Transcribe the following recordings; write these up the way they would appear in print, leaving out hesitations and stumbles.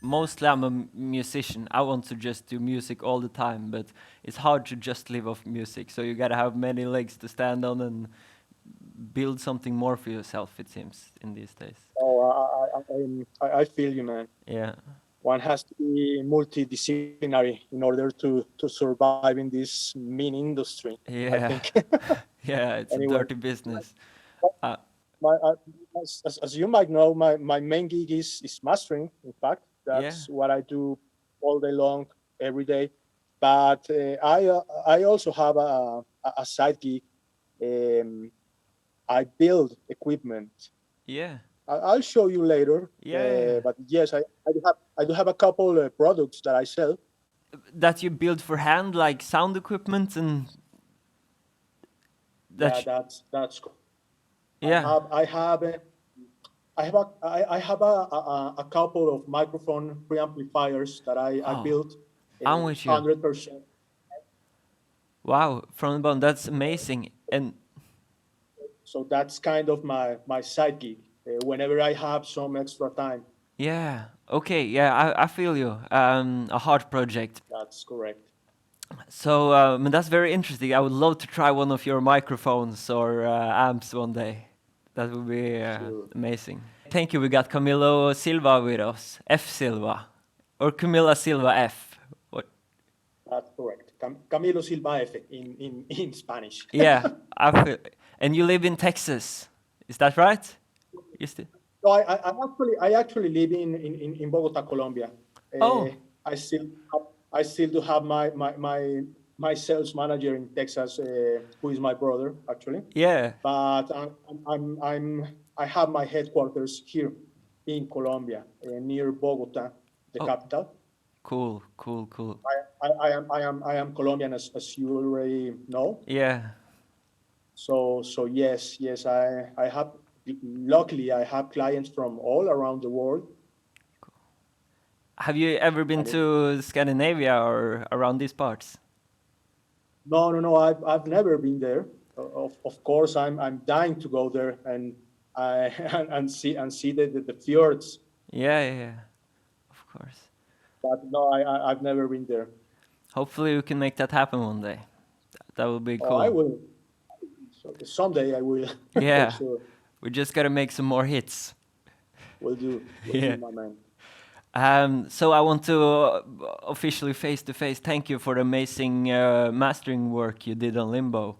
mostly I'm a musician. I want to just do music all the time, but it's hard to just live off music. So you gotta have many legs to stand on and build something more for yourself. It seems in these days. Oh, I feel you, man. Yeah, One has to be multidisciplinary in order to survive in this mean industry, I yeah, think. yeah. It's a Anyway, dirty business. Uh, my, as you might know, my main gig is mastering. In fact, yeah. that's what I do all day long, every day. But I also have a side gig. Um, I build equipment. Yeah, I'll show you later. yeah, yeah. But yes, I do have a couple products that I sell. That you build for hand, like sound equipment, and Yeah, that. that's cool. I Yeah. have I have a, I have a couple of microphone preamplifiers that I Oh, built I'm with you. 100%. Wow, from the bottom. That's amazing. And So that's kind of my side gig whenever I have some extra time. yeah, okay, yeah, I feel you. A hard project. That's correct. So that's very interesting. I would love to try one of your microphones or amps one day. That would be Sure. amazing. Thank you. We got Camilo Silva with us. F Silva. Or Camila Silva F. What? That's correct. Camilo Silva F in Spanish. Yeah, I feel. And you live in Texas. Is that right? You still? No, I actually live in Bogota, Colombia. Uh, Oh, I still I still do have my sales manager in Texas, who is my brother actually. yeah. But I have my headquarters here in Colombia, near Bogota, the Oh, capital. cool, cool, cool. I am Colombian, as you already know. Yeah. So yes, I have, luckily I have clients from all around the world. Have you ever been And to Scandinavia or around these parts? no, I've never been there. Of course, I'm dying to go there and I and see the fjords. Yeah, yeah, yeah, of course. But no, I've never been there. Hopefully, we can make that happen one day. That would be Oh, I cool. will. So someday I will, for Yeah, sure. we just gotta make some more hits. Will do, Yeah. my man. So I want to officially face to face thank you for the amazing mastering work you did on Limbo.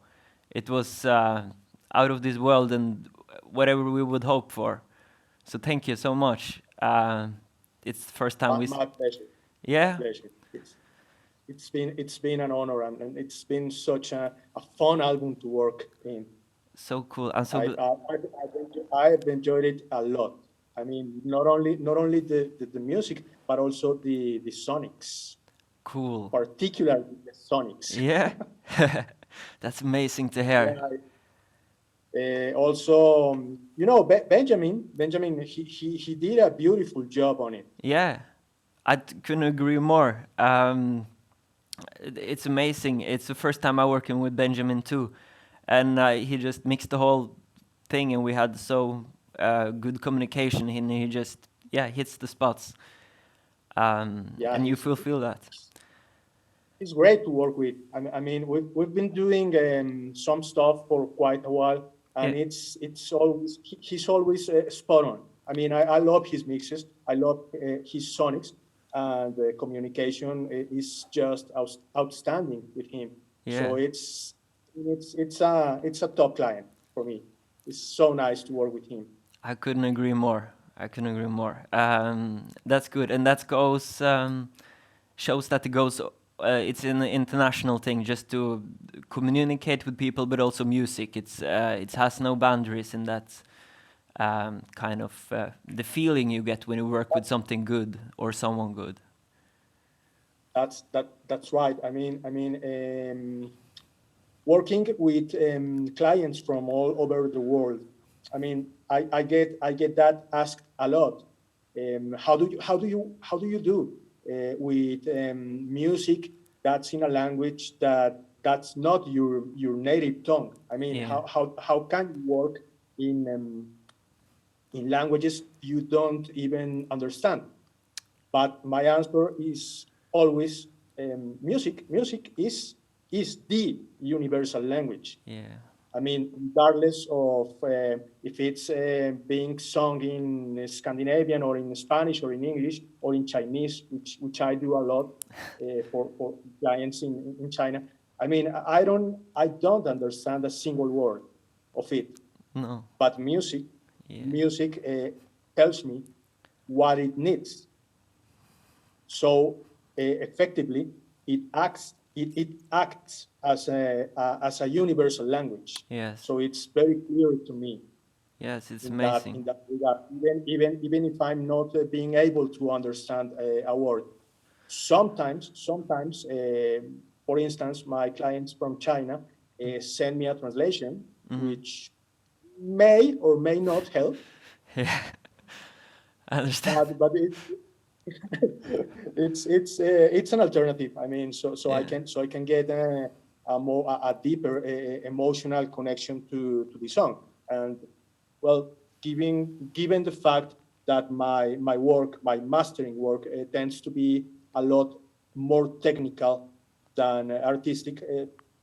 It was out of this world and whatever we would hope for. So thank you so much. It's the first time My pleasure. My yeah, pleasure. It's been an honor, and it's been such a fun album to work in. so cool. I'm so I've enjoyed it a lot. I mean, not only the music, but also the sonics, cool. particularly the sonics. Yeah, that's amazing to Yeah. hear. Also, Benjamin, he did a beautiful job on it. Yeah, couldn't agree more. It's amazing. It's the first time I'm working with Benjamin too, and he just mixed the whole thing, and we had so good communication. And he just hits the spots, Yeah, and you fulfill that. he's great to work with. I mean, we've been doing some stuff for quite a while, Yeah, and it's always he's always spot on. I mean, I love his mixes. I love his sonics, and the communication is just outstanding with him. yeah. So it's a top client for me. It's so nice to work with him. I couldn't agree more. I couldn't agree more. That's good, and that goes shows that it goes. It's an international thing, just to communicate with people, but also music. It has no boundaries in that kind of the feeling you get when you work with something good or someone good. That's right. Working with clients from all over the world. I mean, I get that asked a lot. How do you do with music that's in a language that's not your native tongue? I mean, Yeah, how can you work in languages you don't even understand? But my answer is always music. Music is the universal language. Yeah. I mean, regardless of if it's being sung in Scandinavian or in Spanish or in English or in Chinese, which I do a lot for clients in China. I mean, I don't understand a single word of it, No. but music Yeah. music tells me what it needs. So effectively, it acts as a universal language. Yes. So it's very clear to me Yes, it's in that amazing. in that regard. Even if I'm not being able to understand a word, sometimes, for instance, my clients from China send me a translation, Mm-hmm. which may or may not help, Yeah. I understand. but it's an alternative. I mean, so I Yeah. can get a deeper emotional connection to the song. And well, given the fact that my work, my mastering work, tends to be a lot more technical than artistic,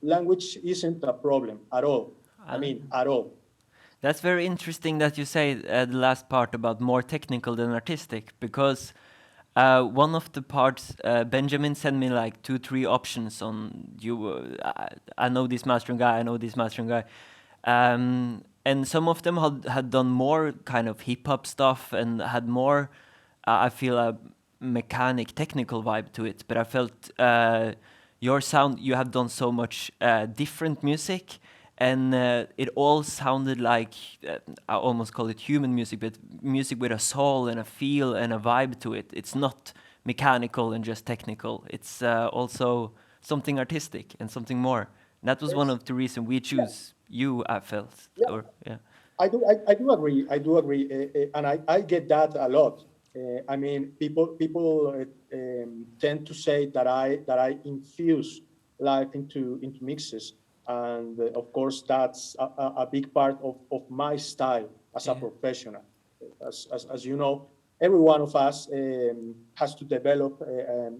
language isn't a problem at all. I I, mean, at all. That's very interesting that you say the last part about more technical than artistic, because one of the parts, Benjamin sent me like 2, 3 options on you. I know this mastering guy, I know this mastering guy. And some of them had done more kind of hip hop stuff and had more, I feel, a mechanic, technical vibe to it. But I felt your sound, you have done so much different music, and it all sounded like, I almost call it human music, but music with a soul and a feel and a vibe to it. It's not mechanical and just technical. It's also something artistic and something more. That was one Yes. of the reasons we Yeah. choose you, I felt. Yeah. Or yeah. I do agree. I do agree, and I get that a lot. I mean, people tend to say that I infuse life into mixes, and of course that's a big part of my style as a Yeah. professional. As you know, every one of us has to develop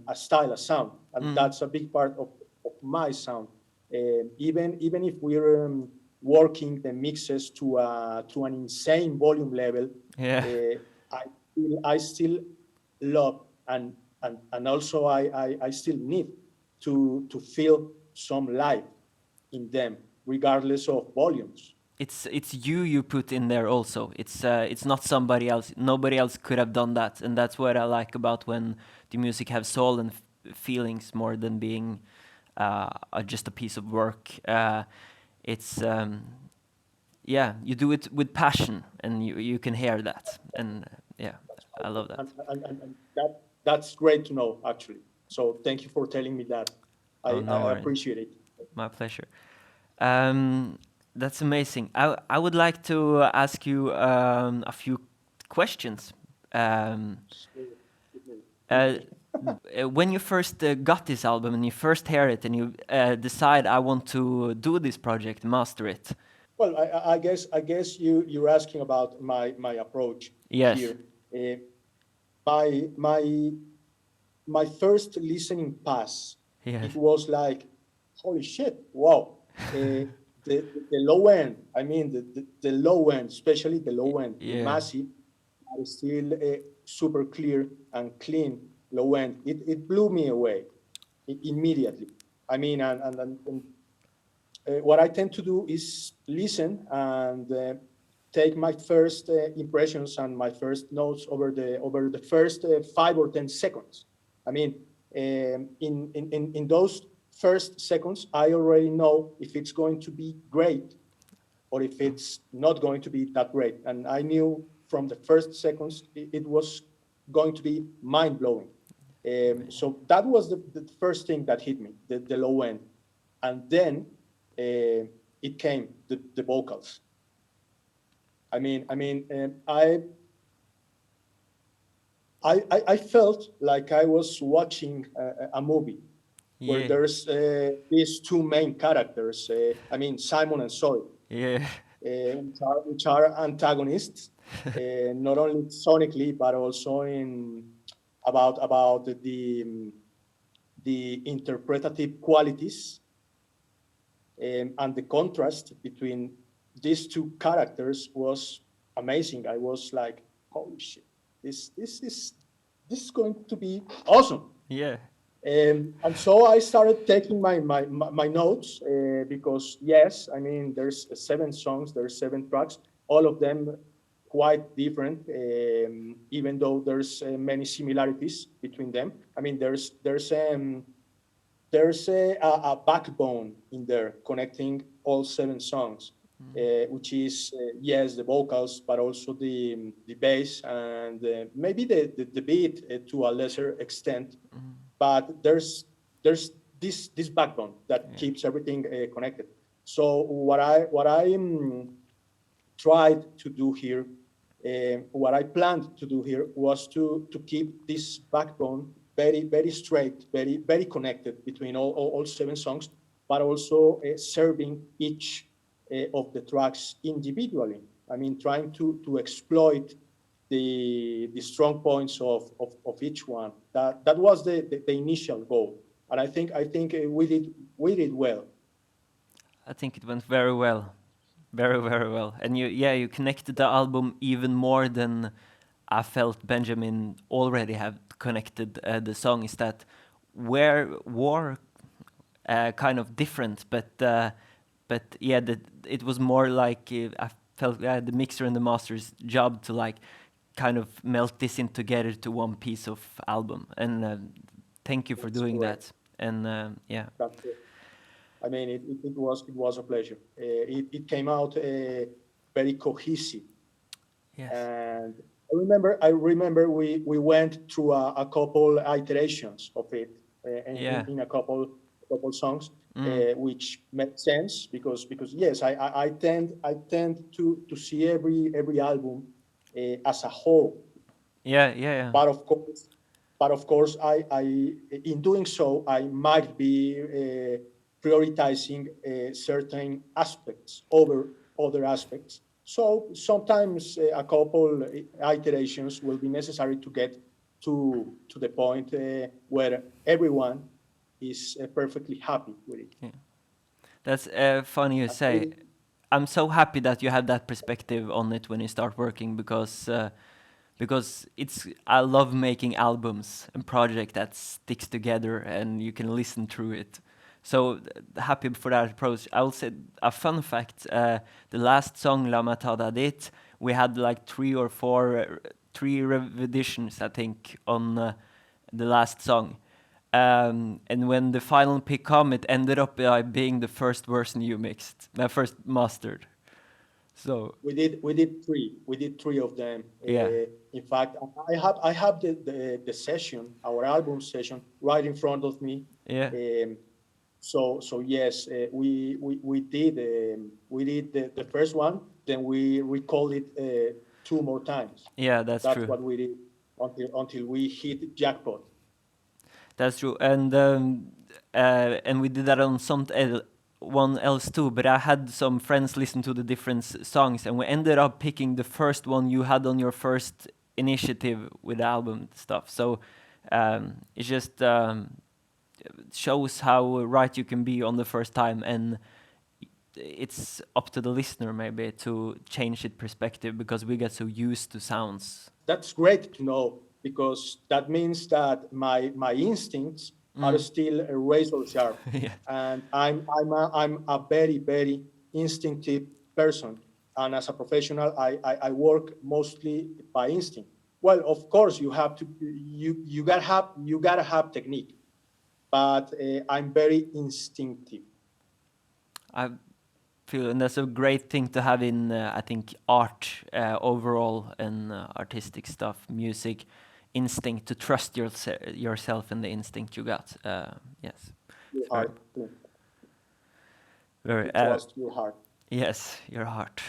a style, a sound, and Mm. that's a big part of my sound. Even if we're working the mixes to an insane volume level, Yeah. I still love and also I still need to feel some life in them, regardless of volumes. It's you put in there also. It's not somebody else. Nobody else could have done that, and that's what I like about when the music have soul and feelings more than being just a piece of work. It's yeah, you do it with passion, and you can hear that, and yeah, That's I right. love that. And that's great to know, actually. So thank you for telling me that. Oh, I no worries, appreciate it. my pleasure. Um, that's amazing. I would like to ask you a few questions. Um, uh, when you first got this album and you first hear it and you decide I want to do this project, master it. Well, I guess you're asking about my approach Yes. here. Uh, my first listening pass, Yes. it was like, holy shit, wow. The low end, I mean the low end, especially the low end, the Yeah. massive, are still super clear and clean low end. It blew me away immediately. I mean, and what I tend to do is listen and take my first impressions and my first notes over the first 5 or 10 seconds. I mean, in those first seconds, I already know if it's going to be great or if it's not going to be that great. And I knew from the first seconds it was going to be mind blowing. So that was the first thing that hit me, the low end. And then it came the vocals. I felt like I was watching a movie where Yeah. there's these two main characters. Simon and Zoe, Yeah. which are antagonists, not only sonically but also about the interpretative qualities and the contrast between these two characters was amazing. I was like, holy shit, this is going to be awesome. Yeah. And so I started taking my notes because yes, I mean there's 7 songs, there's 7 tracks, all of them quite different, even though there's many similarities between them. I mean there's a backbone in there connecting all 7 songs, which is yes the vocals, but also the bass and maybe the beat to a lesser extent. But there's this backbone that keeps everything connected. So what I tried to do here, what I planned to do here was to keep this backbone very straight, very connected between all 7 songs, but also serving each of the tracks individually. I mean, trying to exploit the strong points of each one. That was the initial goal, and I think we did well. I think it went very well. Very, very well. And you connected the album even more than I felt Benjamin already have connected the songs that were kind of different, but yeah, it was more like I felt the mixer and the master's job to like kind of melt this in together to one piece of album. And thank you for That's doing correct. that. And yeah, That's it. I mean, it was a pleasure. It came out very cohesive, yes, and I remember we went through a couple iterations of it yeah, in a couple songs, mm. which made sense because yes, I tend to see every album as a whole. Yeah, yeah, yeah. But of course, I in doing so, I might be prioritizing certain aspects over other aspects. So sometimes a couple iterations will be necessary to get to the point where everyone is perfectly happy with it. Yeah. That's funny you I say. think I'm so happy that you have that perspective on it when you start working because it's I love making albums and project that sticks together and you can listen through it. So happy for that approach. I will say a fun fact: the last song La Matada did, we had like 3 revisions, I think, on the last song. And when the final pick come, it ended up being the first version you mixed, first mastered. So we did 3 of them. yeah, In fact, I have the session, our album session, right in front of me. yeah, Um, so yes, we did the first one, then we recalled it 2 more times. yeah. That's That's true. what we did until we hit jackpot. That's true. And we did that on one else too. But I had some friends listen to the different songs, and we ended up picking the first one you had on your first initiative with the album stuff. So it just shows how right you can be on the first time, and it's up to the listener maybe to change its perspective because we get so used to sounds. That's great to know because that means that my instincts are Mm. still razor sharp, Yeah. and I'm a very instinctive person, and as a professional, I work mostly by instinct. Well, of course, you gotta have technique, but I'm very instinctive. I feel, and that's a great thing to have in, I think, art overall and artistic stuff, music, instinct to trust yourself and the instinct you got. Yes, Your it's very, heart to, very. to trust your heart. Yes, your heart.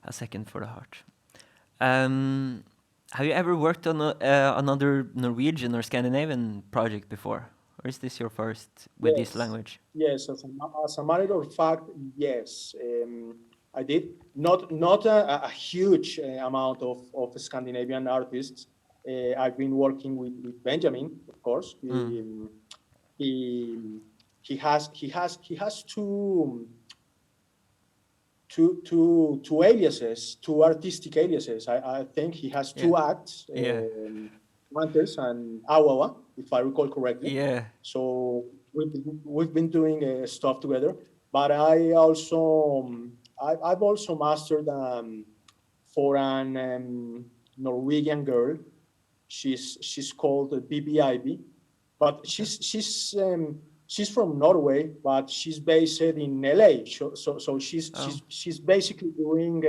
A second for the heart. Have you ever worked on another Norwegian or Scandinavian project before, or is this your first with this Yes, language? yes. As a matter of fact, yes. I did not a huge amount of Scandinavian artists. I've been working with Benjamin, of course. He he has two aliases, two artistic aliases. I think he has Yeah. two acts, Yeah. Manters and Awawa, if I recall correctly. Yeah. So we've been doing stuff together. But I also I've also mastered for an Norwegian girl. She's called BBIB, but Okay. she's from Norway, but she's based in LA. So Oh. she's basically doing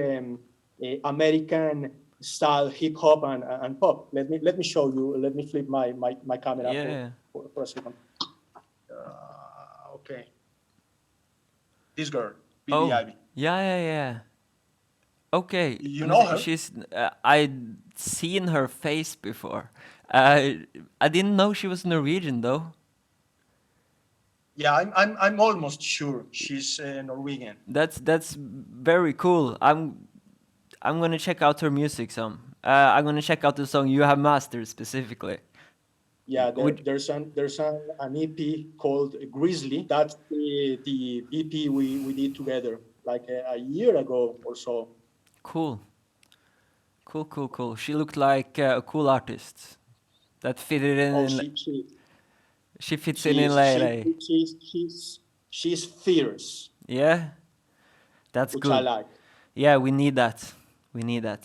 American style hip hop and pop. Let me show you. Let me flip my camera Yeah. for a second. Okay, this girl, Oh. BBIB. Yeah. Yeah. Yeah. Okay. You Let me know see. her? She's. I'd seen her face before. Uh, I didn't know she was Norwegian though. Yeah, I'm almost sure she's Norwegian. That's very cool. I'm gonna check out her music some. I'm gonna check out the song you have mastered specifically. Yeah, Would there's an EP called Grizzly. That's the EP we did together like a year ago or so. cool, cool. She looked like a cool artist that fitted in. Oh, She fits she in is LA. she's fierce, Yeah, that's which I good. like. Yeah, we need that. We need that.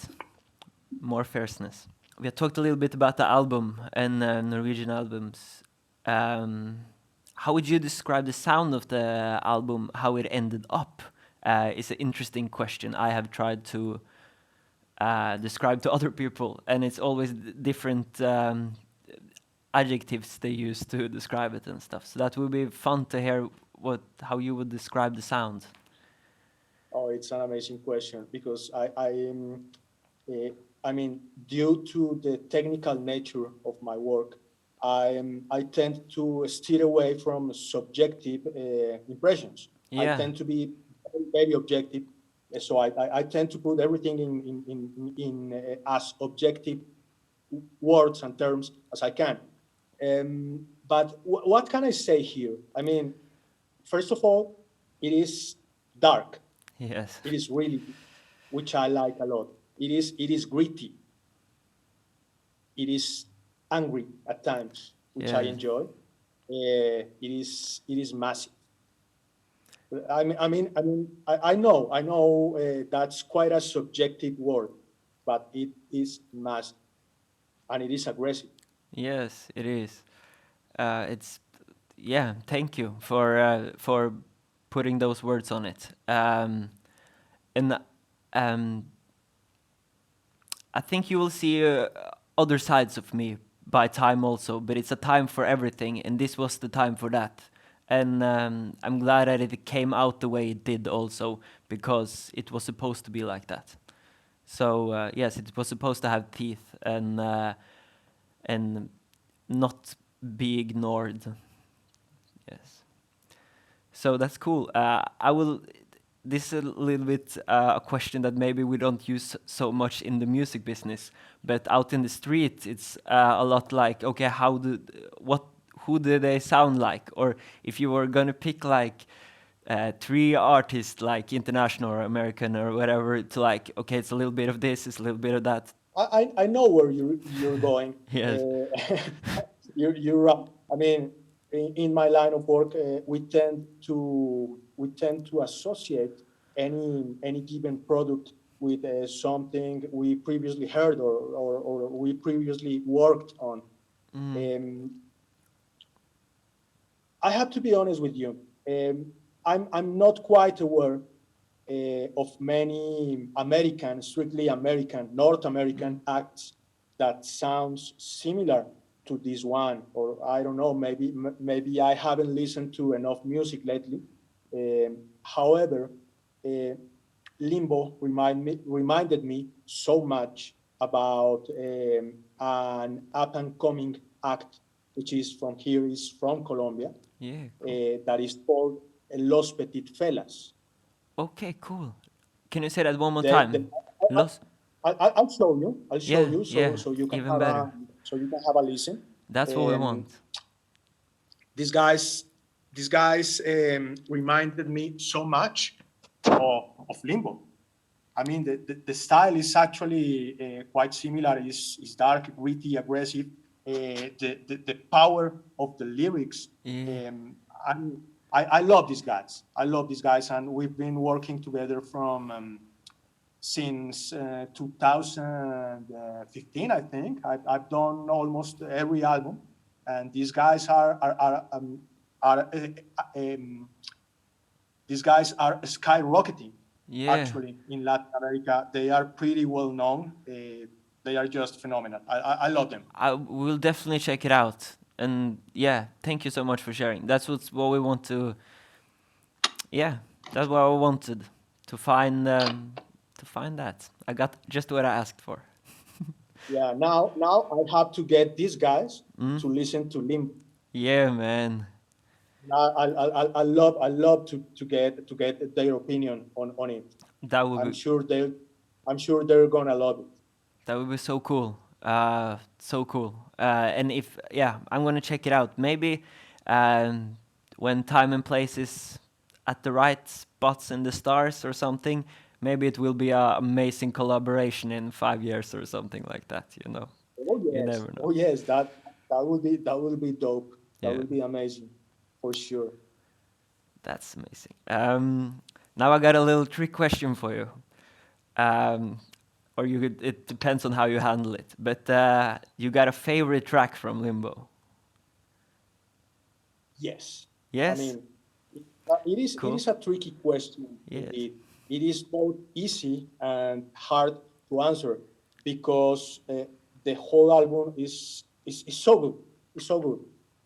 More fierceness. We have talked a little bit about the album and Norwegian albums. Um, how would you describe the sound of the album? How it ended up? Is an interesting question. I have tried to describe to other people, and it's always different adjectives they use to describe it and stuff. So that would be fun to hear how you would describe the sound. Oh, it's an amazing question because uh, I mean, due to the technical nature of my work, I tend to steer away from subjective impressions. I Yeah. tend to be very objective, so I tend to put everything in as objective words and terms as I can. But what can I say here? I mean, first of all, it is dark. Yes. It is really, which I like a lot. It is gritty. It is angry at times, which I Yeah. enjoy. It is massive. I know that's quite a subjective word, but it is massive and it is aggressive. Yes, it is. It's yeah. Thank you for putting those words on it. And um, I think you will see other sides of me by time also, but it's a time for everything, and this was the time for that. And I'm glad that it came out the way it did also, because it was supposed to be like that. So yes, it was supposed to have teeth and not be ignored. Yes. So that's cool. I will. This is a little bit a question that maybe we don't use so much in the music business, but out in the street, it's a lot like, okay, who do they sound like? Or if you were gonna pick like three artists, like international or American or whatever, to like, okay, it's a little bit of this, it's a little bit of that. I know where you're going. Yes. You're right. I mean, in my line of work, we tend to associate any given product with something we previously heard or we previously worked on. Mm. Um, I have to be honest with you. I'm not quite aware of many American, strictly American, North Mm. American acts that sounds similar to this one, or I don't know, maybe I haven't listened to enough music lately. However, uh, Limbo reminded me so much about an up and coming act, which is from Colombia, Yeah, cool. that is called Los Petit Felas. Okay, cool. Can you say that one more The, time? the, Los. I'll show you. I'll show Yeah, you yeah, so you can even have better. a listen. That's what we want. These guys reminded me so much of Limbo. I mean, the style is actually quite similar. Is dark, gritty, aggressive. The power of the lyrics. Yeah. I love these guys. I love these guys, and we've been working together from since 2015, I think. I've done almost every album, and these guys are these guys are skyrocketing. Yeah. Actually, in Latin America, they are pretty well known. They are just phenomenal. I love them. I will definitely check it out. And yeah, thank you so much for sharing. That's what we want to. Yeah, that's what I wanted to find. To find that, I got just what I asked for. Yeah. Now I have to get these guys to listen to Limbo. Yeah, man. I love to get their opinion on it. That would I'm be sure they're gonna love it. that would be so cool. So cool. And if I'm gonna check it out. Maybe when time and place is at the right spots in the stars or something, maybe it will be an amazing collaboration in 5 years or something like that. You know. Oh You yes, never know. oh yes, that will be dope. That Yeah. will be amazing, for sure. That's amazing. Now I got a little trick question for you. Or you could, it depends on how you handle it. But you got a favorite track from Limbo? Yes. Yes? I mean, it Cool. is a tricky question. Yes. It is both easy and hard to answer because the whole album is so good. It's so good.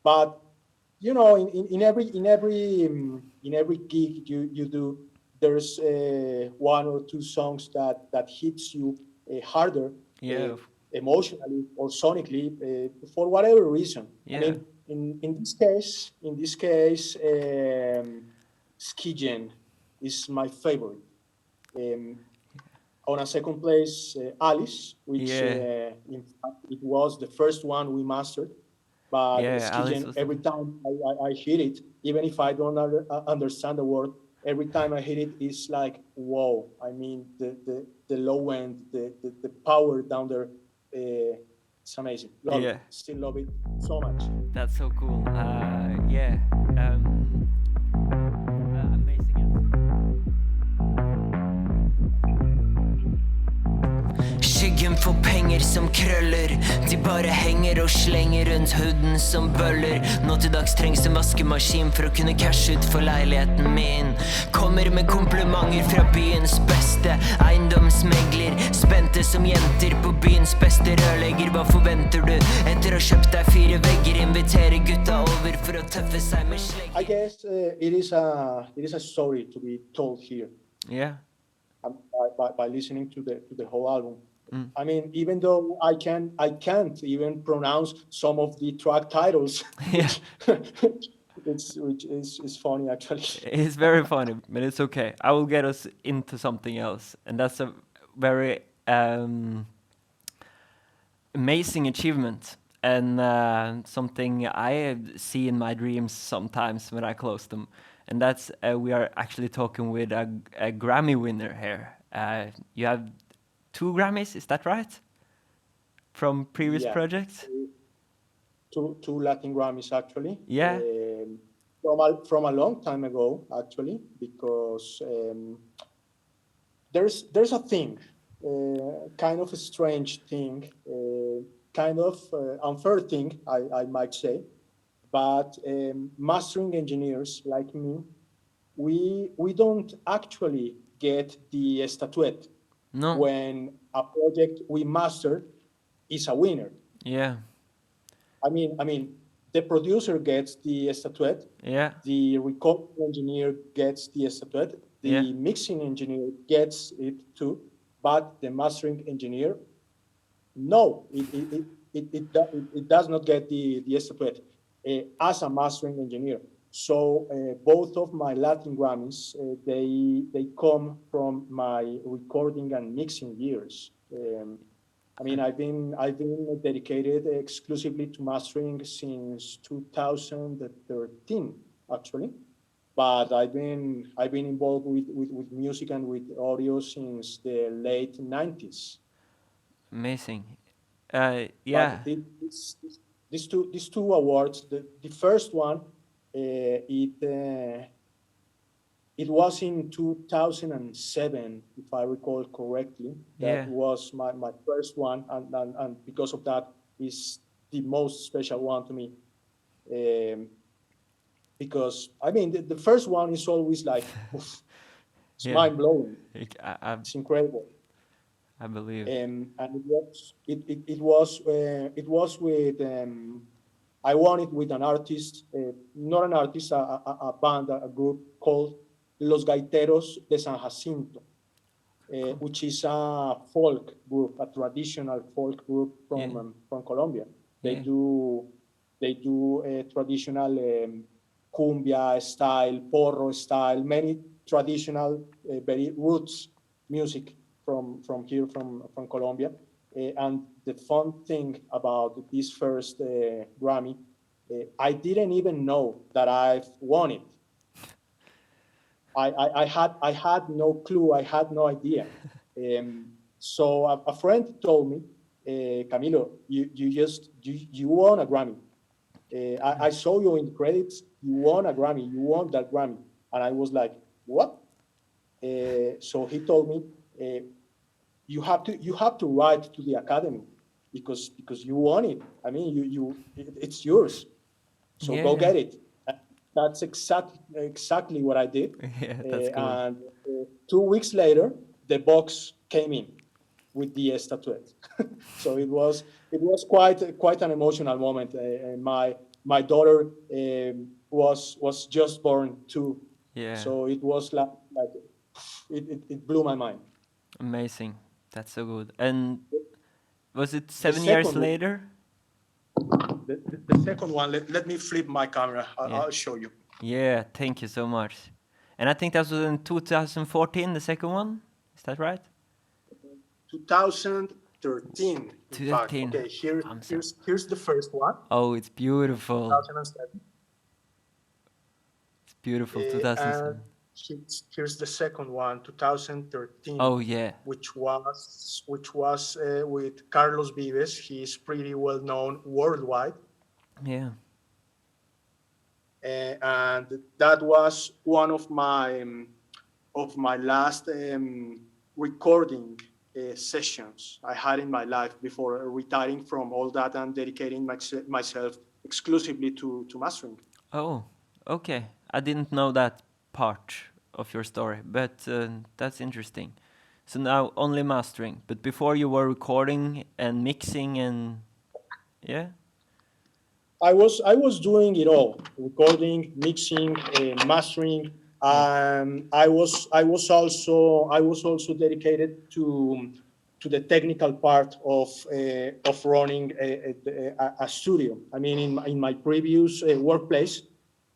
But you know, in every gig you do, there's one or two songs that hits you harder Yeah. emotionally or sonically for whatever reason. I Yeah. mean, in this case, Skigen is my favorite. On a second place, Alice, which Yeah. in fact it was the first one we mastered. But Yeah, Alice Skigen, was every time I hit it, even if I don't understand the word, every time I hit it, it's like, whoa. I mean, the low end, the power down there, it's amazing. Love Yeah. it. Still love it so much. That's so cool. Yeah. Amazing answer. Skyggen får penger som krøller. De bare henger og slenger rundt huden som bøller. Nå til dags trengs en vaskemaskin for å kunne cashe ut for leiligheten min. Kommer med komplimenter fra byens beste eiendomsmegler. Spente som jenter på byens beste rørlegger. Hva forventer du etter å ha kjøpt deg 4 vegger? Invitere gutta over for å tøffe seg med slegger. I guess it is a story to be told here. Yeah. By listening to the whole album. I mean, even though I can't even pronounce some of the track titles. Yeah. which is funny actually. It's very funny, but it's okay. I will get us into something else, and that's a very amazing achievement, and something I see in my dreams sometimes when I close them. And that's we are actually talking with a Grammy winner here. You have 2 Grammys, is that right? From previous projects? Two Latin Grammys actually. Yeah. From a long time ago actually, because there's a thing, kind of a strange thing, kind of unfair thing, I might say. But mastering engineers like me, we don't actually get the statuette when a project we mastered is a winner. Yeah. I mean, the producer gets the statuette. Yeah. The recording engineer gets the statuette. The mixing engineer gets it too. But the mastering engineer, no, it does not get the statuette. As a mastering engineer. So both of my Latin Grammys, they come from my recording and mixing years. I mean, I've been dedicated exclusively to mastering since 2013, actually. But I've been involved with music and with audio since the late 90s. Amazing. But Yeah. these two awards, the first one, it was in 2007, if I recall correctly. That Yeah. was my first one, and because of that, is the most special one to me. Um, because I mean, the first one is always like, oof, it's Yeah. mind blowing. I It's incredible. I believe. And it was with I won it with an artist, not an artist, a band, a group called Los Gaiteros de San Jacinto, Cool. which is a folk group, a traditional folk group Yeah. from Colombia. They Yeah. do they do traditional cumbia style, porro style, many traditional, very roots music from here from Colombia. And the fun thing about this first Grammy, I didn't even know that I've won it. I had no clue. I had no idea. So a friend told me, Camilo, you won a Grammy. I saw you in the credits. You won a Grammy. You won that Grammy, and I was like, what? So he told me, you have to write to the academy because you won it. I mean, it's yours. So go Yeah. get it. That's exactly what I did. Yeah, that's cool. And 2 weeks later, the box came in with the statuette. So it was quite an emotional moment. And my daughter was just born too, Yeah. so it was like it blew my mind. Amazing. That's so good. And was it The 7 years second later? the second one. Let me flip my camera. Yeah. I'll show you. Yeah, thank you so much. And I think that was in 2014, the second one. Is that right? 2013, in fact. 2013. Okay, here I'm so. here's the first one. Oh, it's beautiful. 2007. It's beautiful. And 2007. here's the second one, 2013, Oh yeah. which was with Carlos Vives. He's pretty well known worldwide. Yeah. And that was one of my last recording sessions I had in my life before retiring from all that and dedicating myself exclusively to mastering. Oh, okay. I didn't know that part of your story, but that's interesting. So now only mastering, but before you were recording and mixing and yeah. I was doing it all: recording, mixing, mastering. Yeah. I was also dedicated to the technical part of running a studio. I mean, in my previous workplace,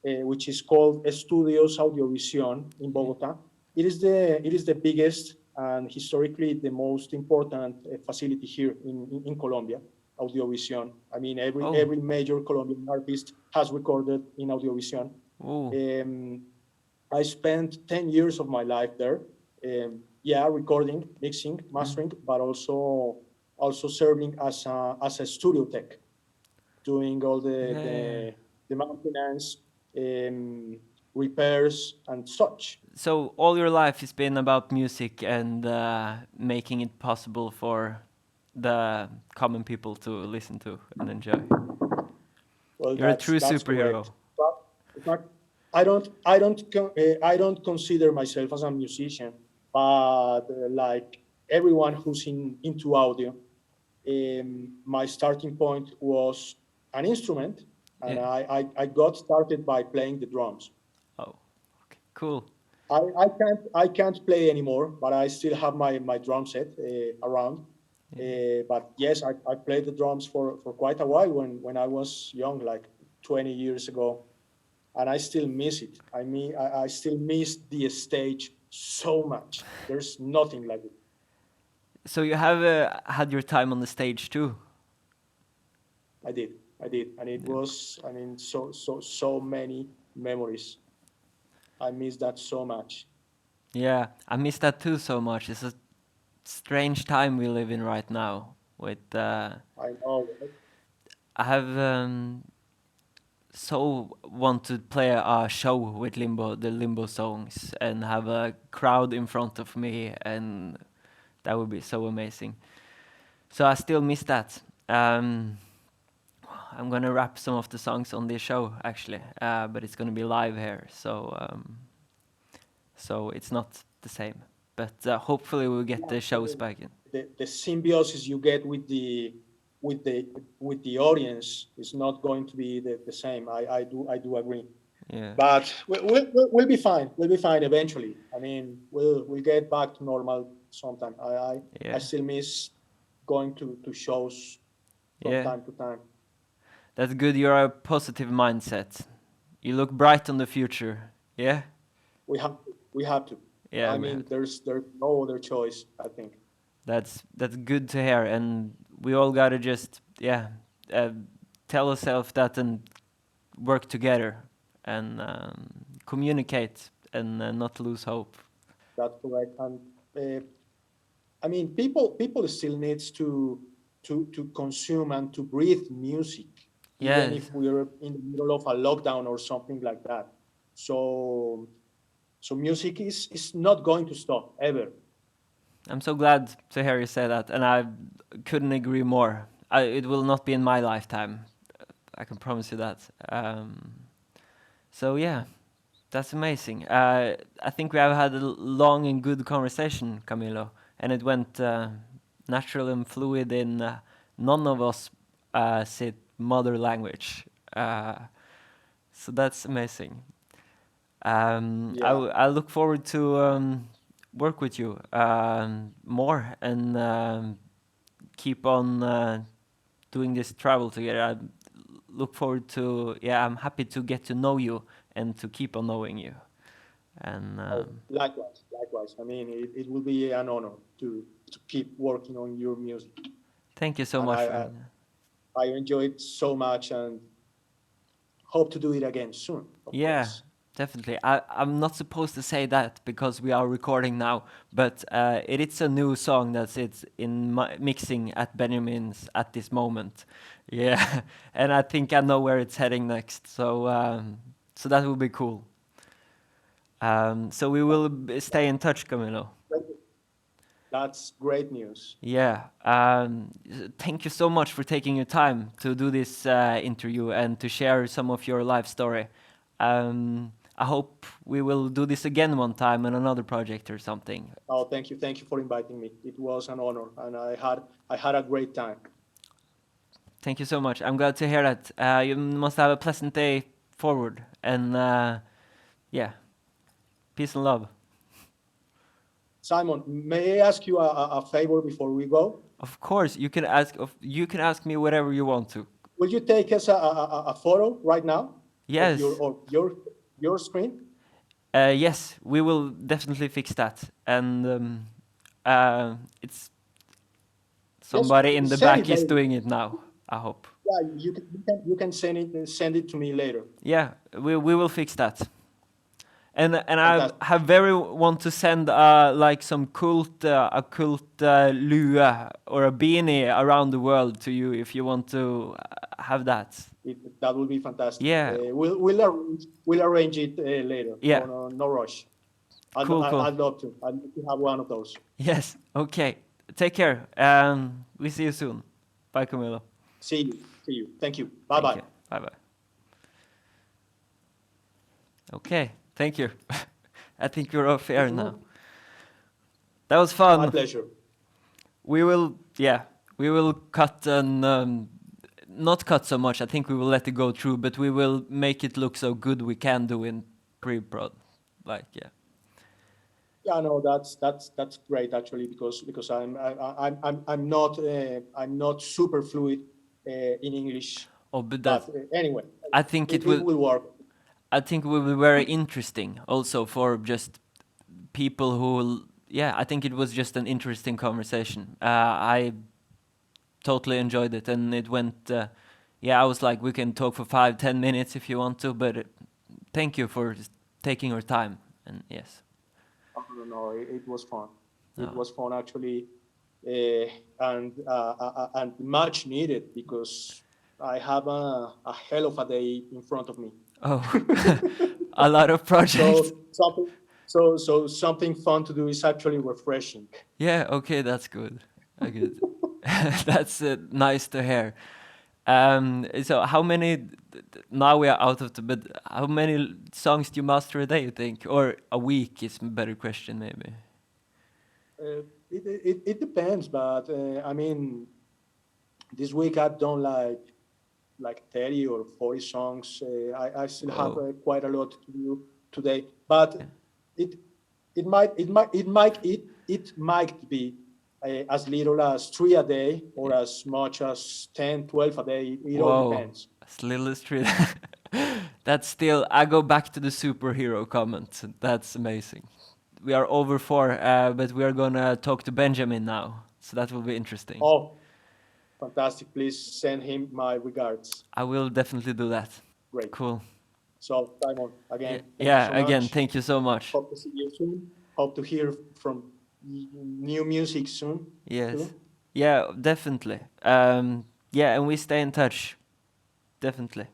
which is called Estudios Audiovisión in Yeah. Bogota, it is the biggest and historically the most important facility here in Colombia. Audiovisión. I mean, every Oh. every major Colombian artist has recorded in Audiovisión. Oh. Um, I spent 10 years of my life there. Yeah, recording, mixing, Mm. mastering, but also serving as a studio tech, doing all the Yeah. the, the maintenance, um, repairs, and such. So all your life has been about music and making it possible for the common people to listen to and enjoy. Well, You're a that's true that's superhero. correct. But in fact, I don't consider myself as a musician, but like everyone who's into audio, my starting point was an instrument, and Yeah. I got started by playing the drums. Oh. Okay. Cool. I can't play anymore, but I still have my drum set around. Yeah. But yes, I played the drums for quite a while when I was young, like 20 years ago. and I still miss it. I mean, I still miss the stage so much. There's nothing like it. So you have had your time on the stage too. I did, and it Yeah. was, I mean, so many memories. I miss that so much. Yeah, I miss that too so much. It's a strange time we live in right now. With I know. I have so want to play a show with Limbo, the Limbo songs, and have a crowd in front of me, and that would be so amazing. So I still miss that. I'm gonna rap some of the songs on this show actually, but it's gonna be live here, so it's not the same. But hopefully we'll get the shows back in. The symbiosis you get with with the with the audience is not going to be the same. I do agree. Yeah, But we'll be fine. We'll be fine eventually. I mean, we'll get back to normal sometime. I yeah, still miss going to shows from yeah. time to time. That's good. You're a positive mindset. You look bright on the future. Yeah, We have we have to. yeah. I mean, there's no other choice. I think. That's good to hear, and we all gotta just uh, tell ourselves that and work together and communicate and not lose hope. That's correct. And I mean, people still needs to consume and to breathe music, even Yes, if we're in the middle of a lockdown or something like that. So music is not going to stop ever. I'm so glad to hear you say that, and I couldn't agree more. It will not be in my lifetime. I can promise you that. So yeah, that's amazing. I think we have had a long and good conversation, Camilo, and it went natural and fluid in none of us said mother language. So that's amazing. Yeah. I look forward to work with you more and keep on doing this travel together. I look forward to, yeah, I'm happy to get to know you and to keep on knowing you. And Oh, likewise, likewise. I mean, it will be an honor to keep working on your music, thank you so and much I for I, I enjoy it so much, and hope to do it again soon. Of yeah, course. definitely. I'm not supposed to say that because we are recording now, but it is a new song that's it's in mixing at Benjamin's at this moment. Yeah, and I think I know where it's heading next. So that will be cool. So we will stay in touch, Camilo. That's great news. Yeah. Thank you so much for taking your time to do this interview and to share some of your life story. I hope we will do this again one time on another project or something. Oh, thank you for inviting me. It was an honor, and I had a great time. Thank you so much. I'm glad to hear that. You must have a pleasant day forward. And yeah, peace and love. Simon, may I ask you a favor before we go? Of course, you can ask me whatever you want to. Will you take us a photo right now of Yes. your screen? Yes, we will definitely fix that. And it's Yes, somebody in the send it back is later. doing it now. I hope. Yeah, you can send it to me later. Yeah, we will fix that. And I Fantastic. have very want to send like some a cult lue or a beanie around the world to you if you want to have that. That will be fantastic. Yeah, We'll arrange it later. yeah, No rush. cool, cool. I'd love to. I'd love to have one of those. Yes, okay. Take care. We see you soon. Bye, Camilo. See you. See you. Thank you. Bye Thank bye. you. Bye bye. Okay, thank you. I think we're off air now. That was My fun. pleasure. We will cut and not cut so much. I think we will let it go through, but we will make it look so good we can do in pre-prod. Like, yeah. Yeah, no, that's great actually because I'm not super fluid in English, Oh, but but anyway, I think it it will. will work. I think it will be very interesting also for just people who, yeah, I think it was just an interesting conversation. I totally enjoyed it, and it went, yeah, I was like, we can talk for 5-10 minutes if you want to, but thank you for just taking your time, and yes. No, it was fun. It Oh. was fun actually, and much needed because I have a hell of a day in front of me. Oh, a lot of projects. So something fun to do is actually refreshing. Yeah, okay, that's good. Good. That's nice to hear. So how many, now we are out of the, but how many songs do you master a day, you think? Or a week is a better question, maybe. It depends, but I mean, this week I've done like 30 or 40 songs. I still have Whoa. quite a lot to do today, but Yeah. it it might be as little as 3 a day or Yeah. as much as 10, 12 a day. It all Whoa. depends. That's little street. That's still, I go back to the superhero comment. That's amazing. We are over 4, but we are gonna talk to Benjamin now. So that will be interesting. Oh, fantastic. Please send him my regards. I will definitely do that. Great. Cool. So, Simon, Yeah, again, thank you yeah, so again, much. thank you so much. Hope to see you soon. Hope to hear from new music soon, Yes. too. Yeah, definitely. Yeah, and we stay in touch. Definitely.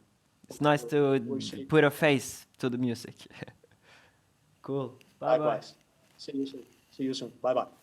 It's nice to We'll see. put a face to the music. Cool. Bye bye. Likewise. See you soon. See you soon. Bye bye.